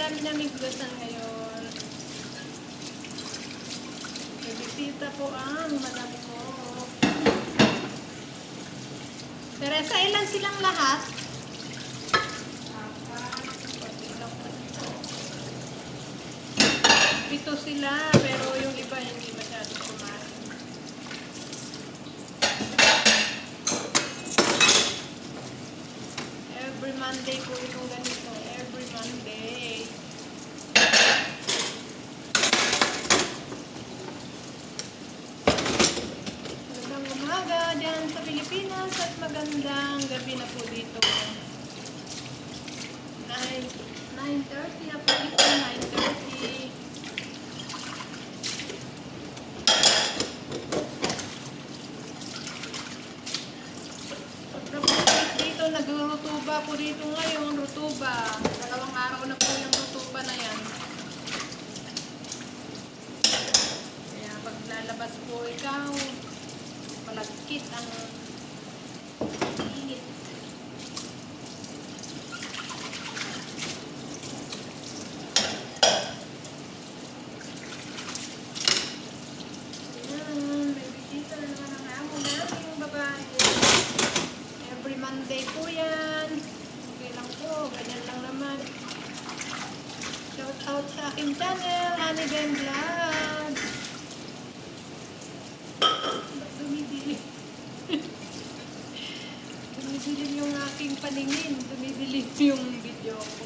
dami naming hugasan ngayon. May bisita po ang madam ko. Teresa, ilan silang lahat? Pito sila, pero yung iba hindi masyado kumain. Every Monday po itong ganito. Every Monday. Magandang umaga dyan sa Pilipinas at magandang gabi na po dito. 9:30 na po dito. 9:30. Nagrutuba po dito ngayon, rutuba. 2 araw na po yung rutuba na yan. Kaya pag lalabas po ikaw, malagkit ang init. Ayan, may bisita na naman ang amo namin yung babae. Every Monday po yan. Okay lang po. Ganyan lang naman. Shout out sa aking channel, Honey Ben Vlog. Ba't dumidilim? Dumidilim yung aking paningin. Dumidilim yung video ko.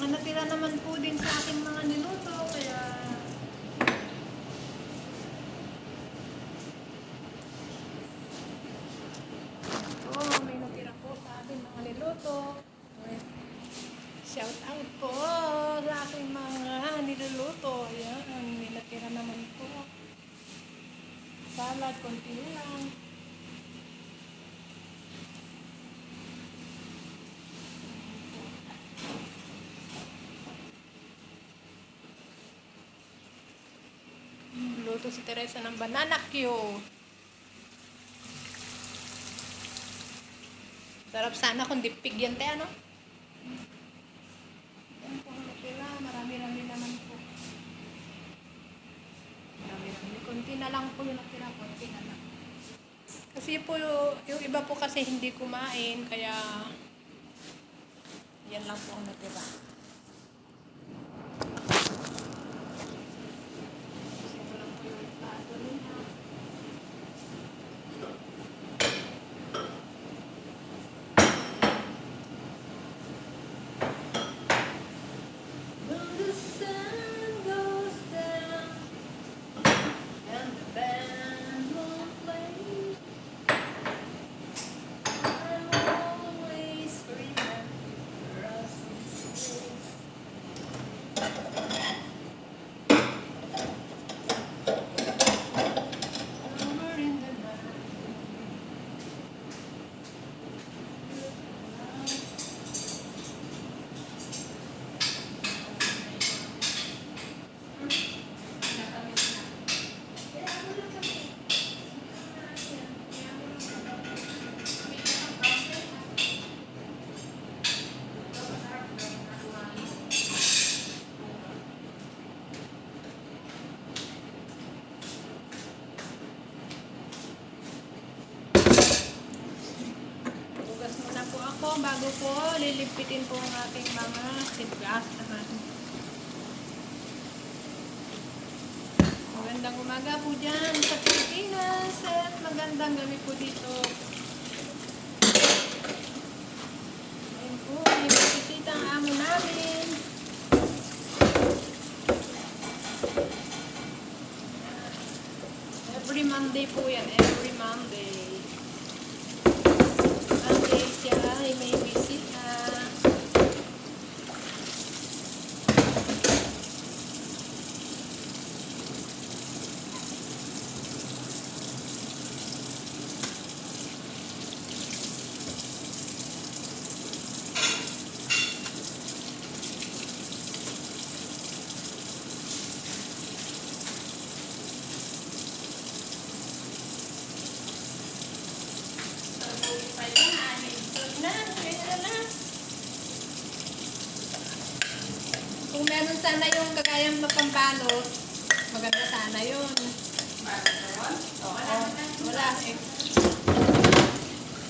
Natira naman po din sa aking mga niluto, kaya may natira po sa aking mga niluto. Shout out po sa aking mga niluluto. Ayan, may natira naman po. Salad, konti lang. Luto si Teresa ng banana Q. Sarap sana kung dipig yan, te, ano? Yan po, natira. Marami-rami naman po. Marami-rami. Kunti na lang po yung natira. Kunti na lang. Kasi po, yung iba po kasi hindi kumain, kaya yan lang po ang natira. Bago po, lilipitin po ang ating mga sibuyas naman. Magandang umaga po dyan sa Pilipinas at magandang gabi po dito. Ayun po, yung bisita ang amo namin. Monday po yan. Every Monday. Monday siya ay may bisita. Kung meron sana yung kagayang mapambalot, maganda sana yun. Oo, wala eh.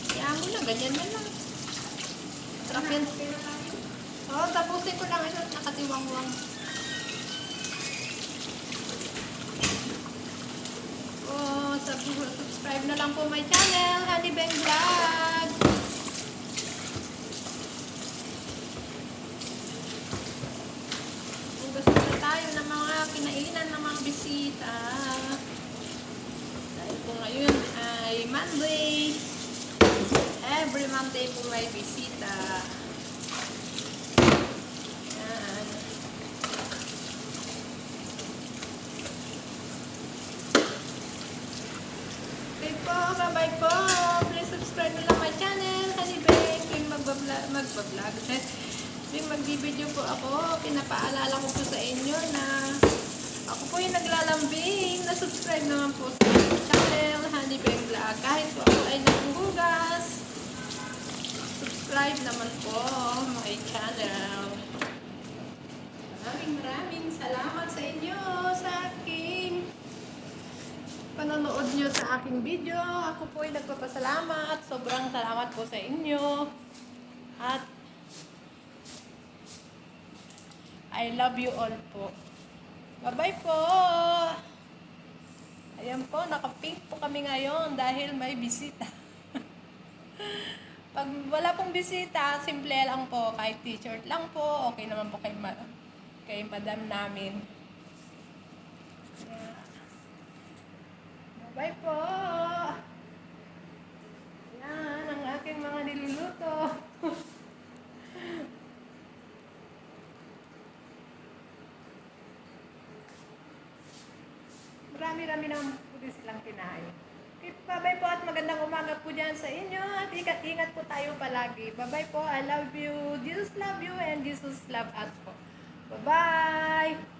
Kaya mo lang, ganyan na lang. Sarap yan. Oo, tapusin ko lang ito, nakatiwang-wang. Subscribe na lang po my channel, Honey Beng Vlog. Kung gusto na tayo ng mga kinainan ng mga bisita. Dahil po ngayon ay Monday. Every Monday po may bisita. Yan. Okay po, bye-bye po. Please subscribe na lang my channel. Honey Beng, tuwing magbablog. Tuwing magbibideo po ako, pinapaalala ko po sa inyo na ako po yung naglalambing na subscribe naman po sa channel Honey Beng Vlog. Kahit po ako ay nanghugas, subscribe naman po my channel. Maraming salamat sa inyo sa aking panonood nyo sa aking video. Ako po ay nagpapasalamat. Sobrang salamat po sa inyo. At I love you all po. Bye-bye po. Ayan po, naka-pink po kami ngayon dahil may bisita. Pag wala pong bisita, simple lang po. Kahit t-shirt lang po, okay naman po kay madam namin. Yeah. Bye po. Yan ang aking mga niluluto. Marami-rami naman po din silang kinain. Okay, bye-bye po at magandang umaga po dyan sa inyo. At ingat po tayo palagi. Bye-bye po. I love you. Jesus love you and Jesus love us po. Bye-bye.